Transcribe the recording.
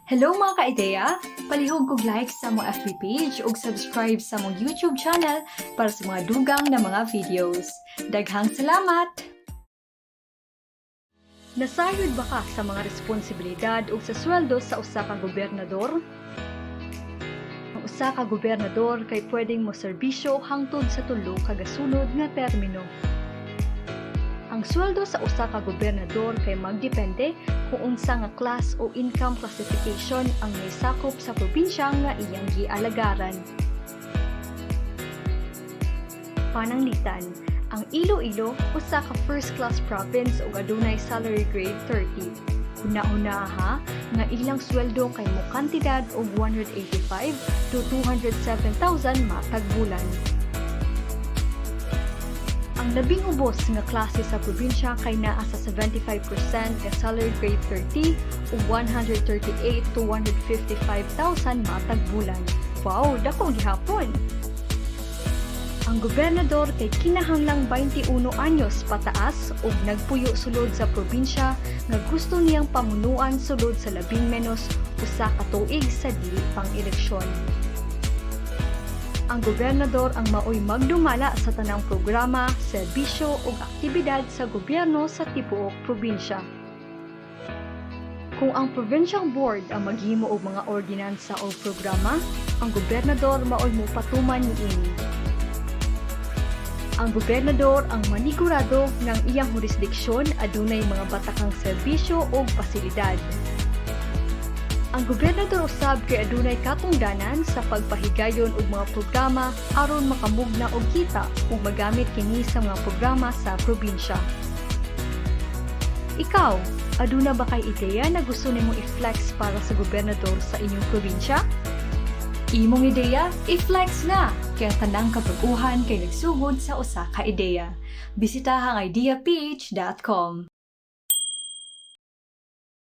Hello mga ka-ideya! Palihog kog like sa mong FB page ug subscribe sa mong YouTube channel para sa mga dugang na mga videos. Daghang salamat! Nasayod ba ka sa mga responsibilidad ug sa sweldo sa usa ka gobernador? Ang usa ka gobernador kay pwedeng mo serbisyo hangtod sa tulo ka gasunod nga termino. Ang sweldo sa usa ka gobernador kay magdepende kung unsa nga class o income classification ang naisakop sa probinsya nga iyang gialagaran. Pananglitan, ang Iloilo usa ka first-class province ug adunay salary grade 30. Una-una ha, nga ilang sweldo kay mo kantidad og 185 to 207,000 matag bulan. Ang labing ubos nga klase sa probinsya kay naa sa 75% nga salary grade 30 o 138 to 155,000 matag bulan. Wow, dako gihapon! Ang gobernador kay kinahanglang 21 anyos pataas ug nagpuyo sulod sa probinsya nga gusto niyang pamunuan sulod sa labing menos usa ka tuig sa dili pang eleksyon. Ang gobernador ang maoy magdumala sa tanang programa, serbisyo ug aktibidad sa gobyerno sa tibuok probinsya. Kung ang provincial board ang maghimo og mga ordinansa o programa, ang gobernador maoy mopatuman niini. Ang gobernador ang manigurado ng iyang jurisdiksyon adunay mga batakang serbisyo o pasilidad. Ang gobernador usab kay adunay katungdanan sa pagpahigayon og mga programa aron makamugna og kita ug magamit kini sa mga programa sa probinsya. Ikaw, aduna ba kay ideya na gusto nimong i-flex para sa gobernador sa inyong probinsya? Imong ideya, i-flex na! Kaya tanang kapag-uhan kay nagsugod sa usa ka ideya. Bisitahan ideaph.com.